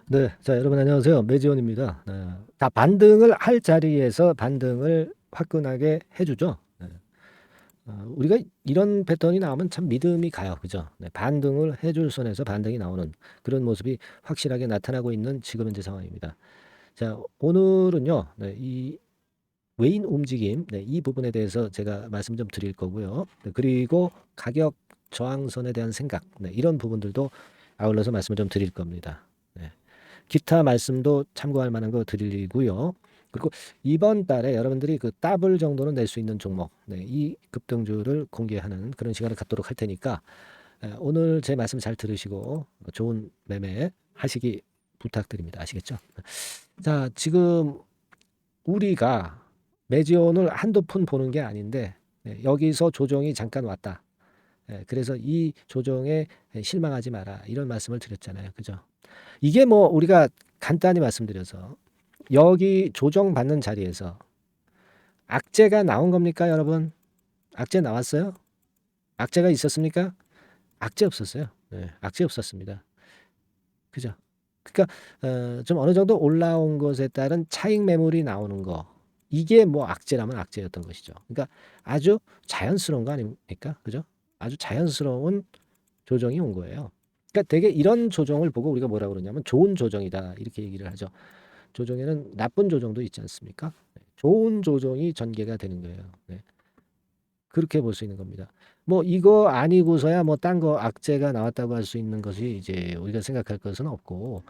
네, 자 여러분 안녕하세요. 매지원입니다. 네, 다 반등을 할 자리에서 반등을 화끈하게 해주죠. 네, 우리가 이런 패턴이 나오면 참 믿음이 가요, 그죠? 네, 반등을 해줄 선에서 반등이 나오는 그런 모습이 확실하게 나타나고 있는 지금 현재 상황입니다. 자, 오늘은요, 네, 이 외인 움직임, 네, 이 부분에 대해서 제가 말씀 좀 드릴 거고요. 네, 그리고 가격 저항선에 대한 생각, 네, 이런 부분들도 아울러서 말씀을 좀 드릴 겁니다. 네. 기타 말씀도 참고할 만한 거 드리고요. 그리고 이번 달에 여러분들이 그 더블 정도는 낼 수 있는 종목, 네, 이 급등주를 공개하는 그런 시간을 갖도록 할 테니까 오늘 제 말씀 잘 들으시고 좋은 매매 하시기 부탁드립니다. 아시겠죠? 자, 지금 우리가 매지온을 한두 푼 보는 게 아닌데 여기서 조정이 잠깐 왔다. 그래서 이 조정에 실망하지 마라. 이런 말씀을 드렸잖아요. 그죠? 이게 뭐 우리가 간단히 말씀드려서 여기 조정받는 자리에서 악재가 나온 겁니까, 여러분? 악재 나왔어요? 악재가 있었습니까? 악재 없었어요. 네, 악재 없었습니다. 그죠? 그러니까 좀 어느 정도 올라온 것에 따른 차익 매물이 나오는 거. 이게 뭐 악재라면 악재였던 것이죠. 그러니까 아주 자연스러운 거 아닙니까? 그죠? 아주 자연스러운 조정이 온 거예요. 그러니까 되게 이런 조정을 보고 우리가 뭐라 그러냐면 좋은 조정이다 이렇게 얘기를 하죠. 조정에는 나쁜 조정도 있지 않습니까? 네, 좋은 조정이 전개가 되는 거예요. 네, 그렇게 볼 수 있는 겁니다. 뭐 이거 아니고서야 뭐 딴 거 악재가 나왔다고 할 수 있는 것이 이제 우리가 생각할 것은 없고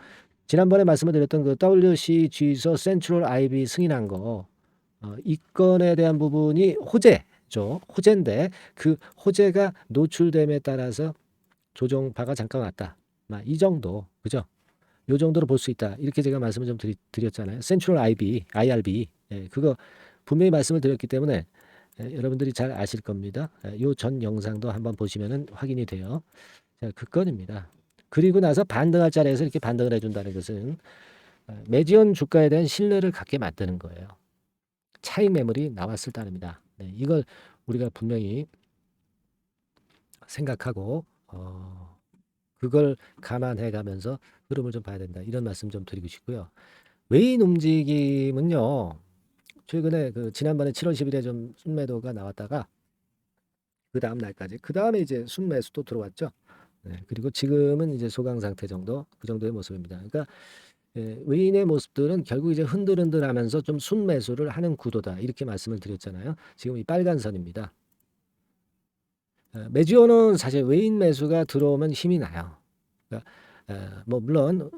지난번에 말씀을 드렸던 그 WCG에서 센트럴 IB 승인한 거 이 건에 대한 부분이 호재죠. 호재인데 그 호재가 노출됨에 따라서 조정파가 잠깐 왔다. 이 정도 그죠? 요 정도로 볼 수 있다. 이렇게 제가 말씀을 좀 드렸잖아요. 센트럴 IRB. 예, 그거 분명히 말씀을 드렸기 때문에 여러분들이 잘 아실 겁니다. 요 전 영상도 한번 보시면은 확인이 돼요. 자, 그 건입니다. 그리고 나서 반등할 자리에서 이렇게 반등을 해준다는 것은 매지원 주가에 대한 신뢰를 갖게 만드는 거예요. 차익 매물이 나왔을 따릅니다. 네, 이걸 우리가 분명히 생각하고 그걸 감안해 가면서 흐름을 좀 봐야 된다. 이런 말씀 좀 드리고 싶고요. 외인 움직임은요. 최근에 그 지난번에 7월 10일에 좀 순매도가 나왔다가 그 다음 날까지 그 다음에 이제 순매수 또 들어왔죠. 네, 그리고 지금은 이제 소강 상태 정도 그 정도의 모습입니다. 그러니까 외인의 모습들은 결국 이제 흔들흔들하면서 좀 순매수를 하는 구도다 이렇게 말씀을 드렸잖아요. 지금 이 빨간 선입니다. 매지오는 사실 외인 매수가 들어오면 힘이 나요. 그러니까 뭐 물론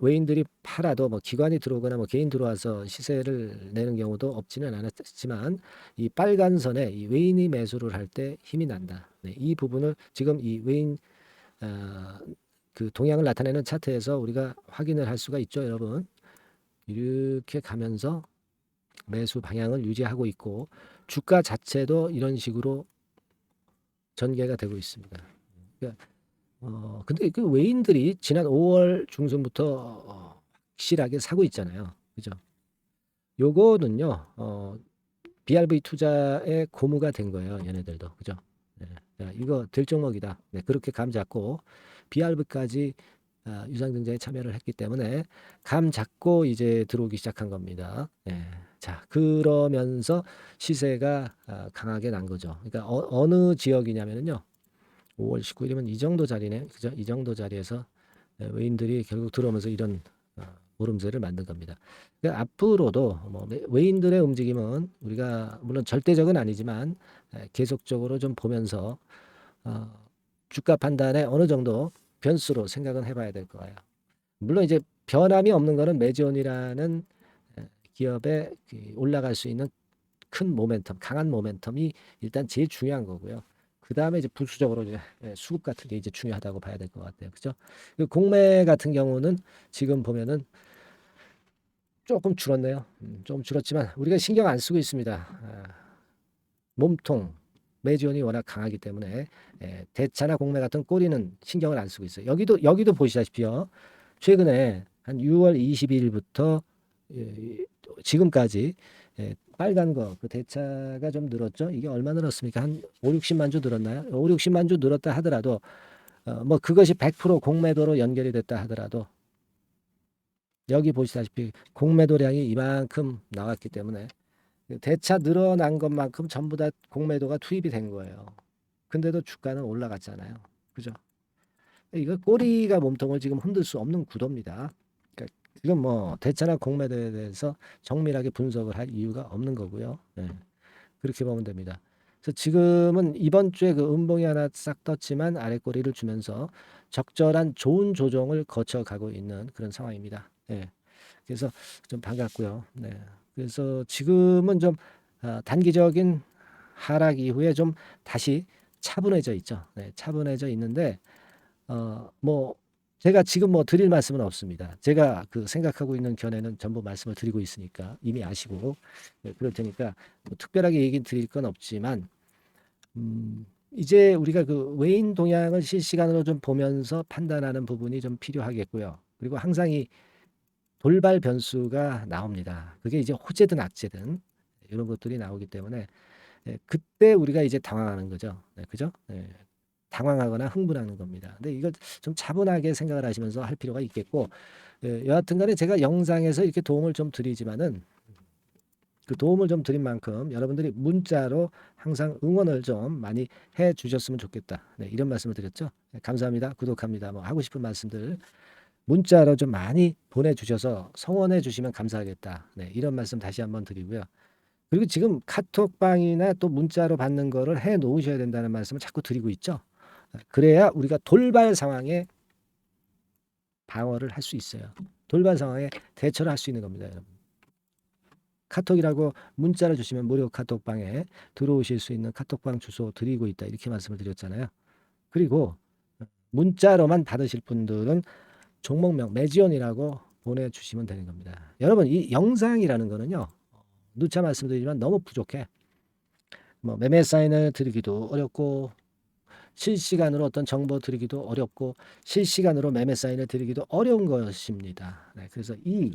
외인들이 팔아도 뭐 기관이 들어오거나 뭐 개인 들어와서 시세를 내는 경우도 없지는 않았지만 이 빨간 선에 이 외인이 매수를 할 때 힘이 난다. 네, 이 부분을 지금 이 외인 어, 그 동향을 나타내는 차트에서 우리가 확인을 할 수가 있죠, 여러분. 이렇게 가면서 매수 방향을 유지하고 있고 주가 자체도 이런 식으로 전개가 되고 있습니다. 그러니까 근데 그 외인들이 지난 5월 중순부터 확실하게 사고 있잖아요. 그죠? 요거는요, BRV 투자의 고무가 된 거예요. 얘네들도. 그죠? 네. 자, 이거 될 종목이다. 네, 그렇게 감 잡고 BRV까지 유상증자에 참여를 했기 때문에 감 잡고 이제 들어오기 시작한 겁니다. 네. 자, 그러면서 시세가 강하게 난 거죠. 그러니까 어느 지역이냐면요. 5월 19일이면 이 정도 자리네. 그죠? 이 정도 자리에서 외인들이 결국 들어오면서 이런 오름세를 만든 겁니다. 그러니까 앞으로도 뭐 외인들의 움직임은 우리가 물론 절대적은 아니지만 계속적으로 좀 보면서 어, 주가 판단에 어느 정도 변수로 생각은 해봐야 될 거예요. 물론 이제 변함이 없는 거는 매지온이라는 기업에 올라갈 수 있는 큰 모멘텀, 강한 모멘텀이 일단 제일 중요한 거고요. 그 다음에 이제 부수적으로 이제 수급 같은 게 이제 중요하다고 봐야 될 것 같아요. 그죠? 그 공매 같은 경우는 지금 보면은 조금 줄었네요. 조금 줄었지만 우리가 신경 안 쓰고 있습니다. 몸통, 매지온이 워낙 강하기 때문에 대차나 공매 같은 꼬리는 신경을 안 쓰고 있어요. 여기도 보시다시피요. 최근에 한 6월 22일부터 지금까지 빨간 거, 그 대차가 좀 늘었죠. 이게 얼마 늘었습니까? 한 5, 60만 주 늘었나요? 5, 60만 주 늘었다 하더라도 뭐 그것이 100% 공매도로 연결이 됐다 하더라도 여기 보시다시피 공매도량이 이만큼 나왔기 때문에 대차 늘어난 것만큼 전부 다 공매도가 투입이 된 거예요. 근데도 주가는 올라갔잖아요. 그죠? 이거 꼬리가 몸통을 지금 흔들 수 없는 구도입니다. 그러니까 지금 뭐 대차나 공매도에 대해서 정밀하게 분석을 할 이유가 없는 거고요. 네. 그렇게 보면 됩니다. 그래서 지금은 이번 주에 그 음봉이 하나 싹 떴지만 아래 꼬리를 주면서 적절한 좋은 조정을 거쳐가고 있는 그런 상황입니다. 네. 그래서 좀 반갑고요. 네. 그래서 지금은 좀 단기적인 하락 이후에 좀 다시 차분해져 있죠. 네, 차분해져 있는데 뭐 제가 지금 뭐 드릴 말씀은 없습니다. 제가 그 생각하고 있는 견해는 전부 말씀을 드리고 있으니까 이미 아시고 네, 그럴 테니까 뭐 특별하게 얘기 드릴 건 없지만 이제 우리가 그 외인 동향을 실시간으로 좀 보면서 판단하는 부분이 좀 필요하겠고요. 그리고 항상 이 돌발 변수가 나옵니다. 그게 이제 호재든 악재든 이런 것들이 나오기 때문에 그때 우리가 이제 당황하는 거죠. 네, 그죠? 네, 당황하거나 흥분하는 겁니다. 근데 이걸 좀 차분하게 생각을 하시면서 할 필요가 있겠고, 여하튼 간에 제가 영상에서 이렇게 도움을 좀 드리지만은 그 도움을 좀 드린 만큼 여러분들이 문자로 항상 응원을 좀 많이 해 주셨으면 좋겠다. 네, 이런 말씀을 드렸죠. 네, 감사합니다. 구독합니다. 뭐 하고 싶은 말씀들 문자로 좀 많이 보내주셔서 성원해 주시면 감사하겠다. 네, 이런 말씀 다시 한번 드리고요. 그리고 지금 카톡방이나 또 문자로 받는 거를 해 놓으셔야 된다는 말씀을 자꾸 드리고 있죠. 그래야 우리가 돌발 상황에 방어를 할 수 있어요. 돌발 상황에 대처를 할 수 있는 겁니다, 여러분. 카톡이라고 문자를 주시면 무료 카톡방에 들어오실 수 있는 카톡방 주소 드리고 있다. 이렇게 말씀을 드렸잖아요. 그리고 문자로만 받으실 분들은 종목명 매지원이라고 보내주시면 되는 겁니다. 여러분 이 영상이라는 거는요. 누차 말씀드리지만 너무 부족해. 뭐 매매 사인을 드리기도 어렵고 실시간으로 어떤 정보 드리기도 어렵고 실시간으로 매매 사인을 드리기도 어려운 것입니다. 네, 그래서 이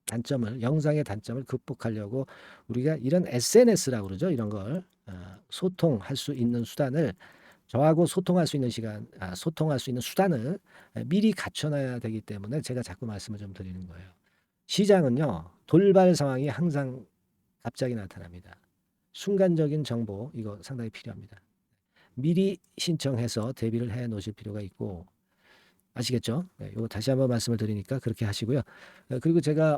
단점을 영상의 단점을 극복하려고 우리가 이런 SNS라고 그러죠. 이런 걸 소통할 수 있는 수단을 저하고 소통할 수 있는 시간, 소통할 수 있는 수단을 미리 갖춰놔야 되기 때문에 제가 자꾸 말씀을 좀 드리는 거예요. 시장은요, 돌발 상황이 항상 갑자기 나타납니다. 순간적인 정보, 이거 상당히 필요합니다. 미리 신청해서 대비를 해 놓으실 필요가 있고, 아시겠죠? 네, 이거 다시 한번 말씀을 드리니까 그렇게 하시고요. 그리고 제가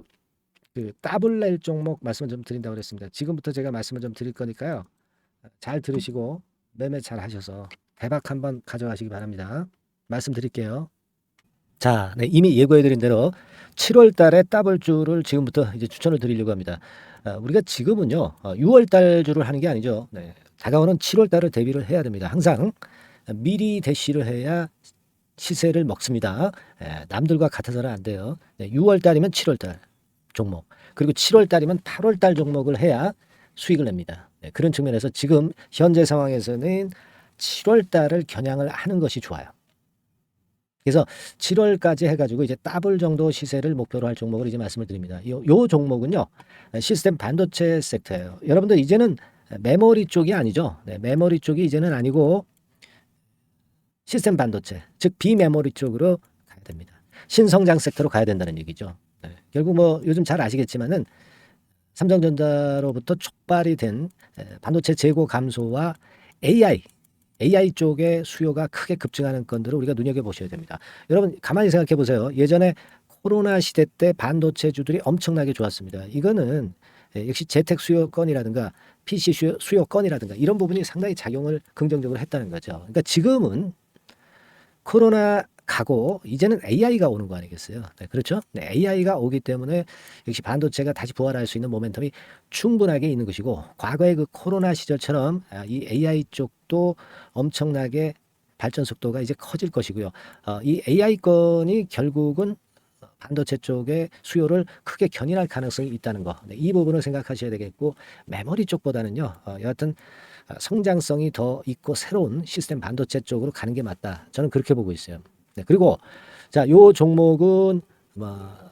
그 따블 낼 종목 말씀을 좀 드린다고 그랬습니다. 지금부터 제가 말씀을 좀 드릴 거니까요. 잘 들으시고 매매 잘 하셔서 대박 한번 가져가시기 바랍니다. 말씀드릴게요. 자, 네, 이미 예고해드린 대로 7월 달에 더블주를 지금부터 이제 추천을 드리려고 합니다. 우리가 지금은요, 6월 달주를 하는 게 아니죠. 네, 다가오는 7월 달을 대비를 해야 됩니다. 항상 미리 대시를 해야 시세를 먹습니다. 남들과 같아서는 안 돼요. 네, 6월 달이면 7월 달 종목, 그리고 7월 달이면 8월 달 종목을 해야 수익을 냅니다. 네, 그런 측면에서 지금 현재 상황에서는 7월 달을 겨냥을 하는 것이 좋아요. 그래서 7월까지 해가지고 이제 더블 정도 시세를 목표로 할 종목을 이제 말씀을 드립니다. 요 종목은요, 시스템 반도체 섹터예요. 여러분들 이제는 메모리 쪽이 아니죠. 네, 메모리 쪽이 이제는 아니고 시스템 반도체, 즉 비메모리 쪽으로 가야 됩니다. 신성장 섹터로 가야 된다는 얘기죠. 네, 결국 뭐 요즘 잘 아시겠지만은 삼성전자로부터 촉발이 된 반도체 재고 감소와 AI 쪽의 수요가 크게 급증하는 건들을 우리가 눈여겨보셔야 됩니다. 여러분 가만히 생각해 보세요. 예전에 코로나 시대 때 반도체주들이 엄청나게 좋았습니다. 이거는 역시 재택 수요건이라든가 PC 수요건이라든가 이런 부분이 상당히 작용을 긍정적으로 했다는 거죠. 그러니까 지금은 코로나 가고 이제는 AI가 오는 거 아니겠어요? 네, 그렇죠? 네, AI가 오기 때문에 역시 반도체가 다시 부활할 수 있는 모멘텀이 충분하게 있는 것이고, 과거의 그 코로나 시절처럼 이 AI 쪽도 엄청나게 발전 속도가 이제 커질 것이고요. 이 AI 건이 결국은 반도체 쪽의 수요를 크게 견인할 가능성이 있다는 거. 네, 이 부분을 생각하셔야 되겠고, 메모리 쪽보다는요. 여하튼 성장성이 더 있고 새로운 시스템 반도체 쪽으로 가는 게 맞다. 저는 그렇게 보고 있어요. 네, 그리고 자, 요 종목은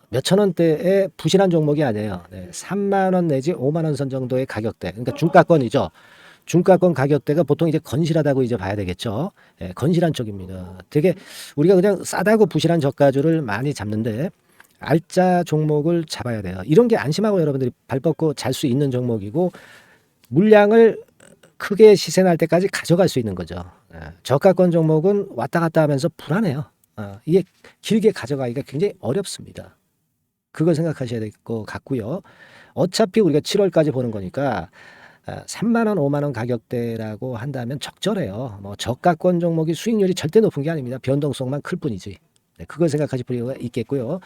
몇천 원대의 부실한 종목이 아니에요. 네, 3만 원 내지 5만 원 선 정도의 가격대. 그러니까 중가권이죠. 중가권 가격대가 보통 이제 건실하다고 이제 봐야 되겠죠. 건실한 쪽입니다. 되게 우리가 그냥 싸다고 부실한 저가주를 많이 잡는데 알짜 종목을 잡아야 돼요. 이런 게 안심하고 여러분들이 발 뻗고 잘 수 있는 종목이고 물량을 크게 시세 날 때까지 가져갈 수 있는 거죠. 저가권 종목은 왔다 갔다 하면서 불안해요. 이게 길게 가져가기가 굉장히 어렵습니다. 그걸 생각하셔야 될 것 같고요. 어차피 우리가 7월까지 보는 거니까 3만 원, 5만 원 가격대라고 한다면 적절해요. 뭐 저가권 종목이 수익률이 절대 높은 게 아닙니다. 변동성만 클 뿐이지. 그걸 생각하실 필요가 있겠고요.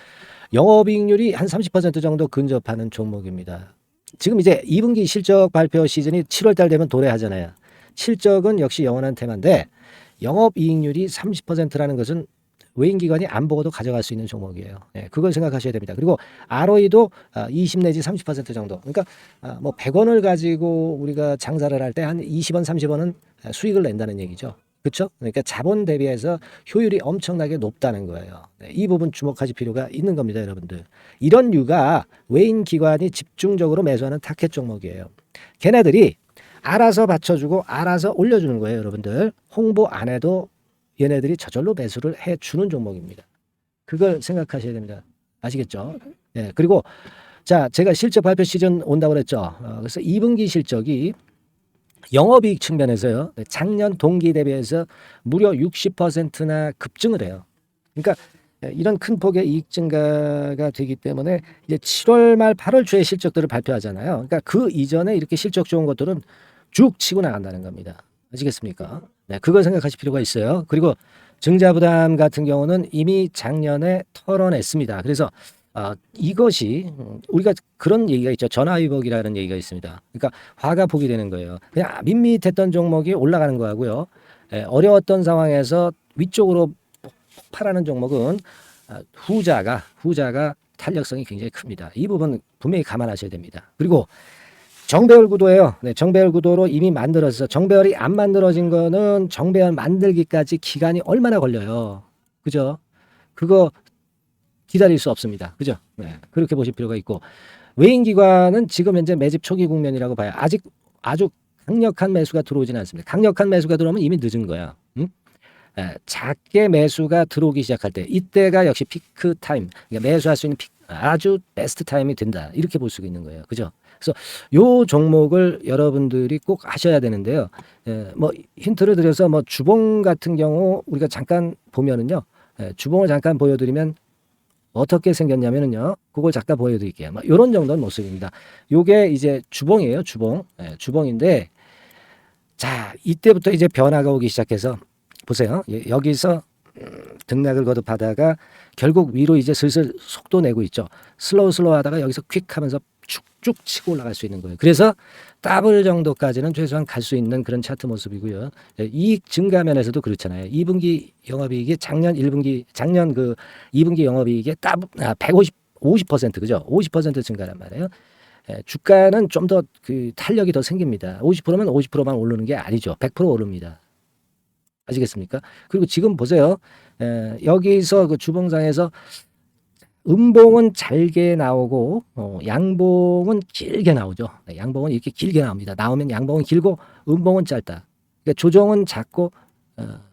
영업이익률이 한 30% 정도 근접하는 종목입니다. 지금 이제 2분기 실적 발표 시즌이 7월 달 되면 도래하잖아요. 실적은 역시 영원한 테마인데 영업이익률이 30%라는 것은 외인기관이 안 보고도 가져갈 수 있는 종목이에요. 그걸 생각하셔야 됩니다. 그리고 ROE도 20 내지 30% 정도. 그러니까 뭐 100원을 가지고 우리가 장사를 할 때 한 20원, 30원은 수익을 낸다는 얘기죠. 그렇죠? 그러니까 자본 대비해서 효율이 엄청나게 높다는 거예요. 이 부분 주목하실 필요가 있는 겁니다, 여러분들. 이런 류가 외인 기관이 집중적으로 매수하는 타켓 종목이에요. 걔네들이 알아서 받쳐주고 알아서 올려주는 거예요, 여러분들. 홍보 안 해도 얘네들이 저절로 매수를 해주는 종목입니다. 그걸 생각하셔야 됩니다. 아시겠죠? 그리고 자, 제가 실적 발표 시즌 온다고 그랬죠. 그래서 2분기 실적이 영업이익 측면에서요. 작년 동기 대비해서 무려 60%나 급증을 해요. 그러니까 이런 큰 폭의 이익 증가가 되기 때문에 이제 7월 말 8월 초에 실적들을 발표하잖아요. 그러니까 그 이전에 이렇게 실적 좋은 것들은 쭉 치고 나간다는 겁니다. 아시겠습니까? 그걸 생각하실 필요가 있어요. 그리고 증자부담 같은 경우는 이미 작년에 털어냈습니다. 그래서 이것이 우리가 그런 얘기가 있죠. 전화위복이라는 얘기가 있습니다. 그러니까 화가 복이 되는 거예요. 그냥 밋밋했던 종목이 올라가는 거하고요. 어려웠던 상황에서 위쪽으로 폭발하는 종목은 후자가 탄력성이 굉장히 큽니다. 이 부분 분명히 감안하셔야 됩니다. 그리고 정배열 구도예요. 정배열 구도로 이미 만들어서 정배열이 안 만들어진 거는 정배열 만들기까지 기간이 얼마나 걸려요. 그죠? 그거 기다릴 수 없습니다. 그죠? 그렇게 보실 필요가 있고 외인기관은 지금 현재 매집 초기 국면이라고 봐요. 아직 아주 강력한 매수가 들어오지는 않습니다. 강력한 매수가 들어오면 이미 늦은 거야. 작게 매수가 들어오기 시작할 때 이때가 역시 피크 타임, 그러니까 매수할 수 있는 아주 베스트 타임이 된다. 이렇게 볼 수가 있는 거예요. 그죠? 그래서 요 종목을 여러분들이 꼭 하셔야 되는데요. 뭐 힌트를 드려서 뭐 주봉 같은 경우 우리가 잠깐 보면은요. 주봉을 잠깐 보여드리면 어떻게 생겼냐면은요. 그걸 잠깐 보여드릴게요. 뭐 이런 정도는 모습입니다. 요게 이제 주봉이에요. 주봉. 주봉인데 자 이때부터 이제 변화가 오기 시작해서 보세요. 여기서 등락을 거듭하다가 결국 위로 이제 슬슬 속도 내고 있죠. 슬로우 하다가 여기서 퀵 하면서 쭉쭉 치고 올라갈 수 있는 거예요. 그래서 더블 정도까지는 최소한 갈 수 있는 그런 차트 모습이고요. 이익 증가 면에서도 그렇잖아요. 2분기 영업이익이 작년 그 2분기 영업이익의 50% 그죠? 50% 증가란 말이에요. 주가는 좀 더 그 탄력이 더 생깁니다. 50%면 50%만 오르는 게 아니죠. 100% 오릅니다. 아시겠습니까? 그리고 지금 보세요. 여기서 그 주봉상에서 음봉은 잘게 나오고 양봉은 길게 나오죠. 양봉은 이렇게 길게 나옵니다. 나오면 양봉은 길고 음봉은 짧다. 그러니까 조정은 작고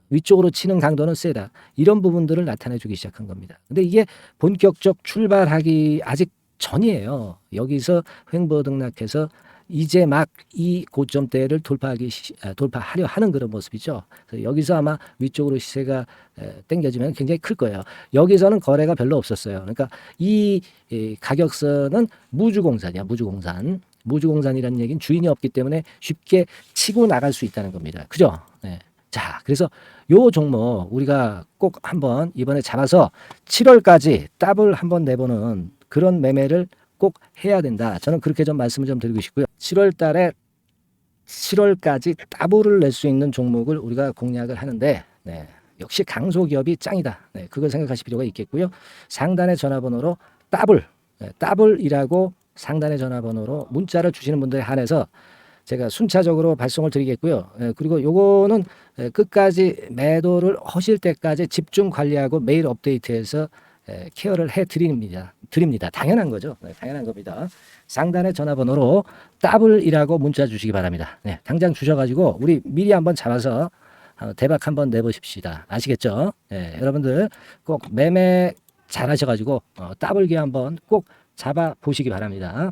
위쪽으로 치는 강도는 세다. 이런 부분들을 나타내주기 시작한 겁니다. 근데 이게 본격적 출발하기 아직 전이에요. 여기서 횡보 등락해서 이제 막 이 고점대를 돌파하려 하는 그런 모습이죠. 그래서 여기서 아마 위쪽으로 시세가 당겨지면 굉장히 클 거예요. 여기서는 거래가 별로 없었어요. 그러니까 이 가격선은 무주공산이야. 무주공산이라는 얘기는 주인이 없기 때문에 쉽게 치고 나갈 수 있다는 겁니다. 그죠? 자, 그래서 요 종목 우리가 꼭 한번 이번에 잡아서 7월까지 더블 한번 내보는 그런 매매를 꼭 해야 된다. 저는 그렇게 좀 말씀을 좀 드리고 싶고요. 7월 달에 7월까지 더블을 낼 수 있는 종목을 우리가 공략을 하는데 역시 강소기업이 짱이다. 그걸 생각하실 필요가 있겠고요. 상단의 전화번호로 더블이라고 상단의 전화번호로 문자를 주시는 분들에 한해서 제가 순차적으로 발송을 드리겠고요. 그리고 요거는 끝까지 매도를 하실 때까지 집중 관리하고 매일 업데이트해서 케어를 해드립니다. 당연한 거죠. 당연한 겁니다. 상단의 전화번호로 더블이라고 문자 주시기 바랍니다. 당장 주셔가지고 우리 미리 한번 잡아서 대박 한번 내보십시다. 아시겠죠? 여러분들 꼭 매매 잘하셔가지고 따블기 한번 꼭 잡아 보시기 바랍니다.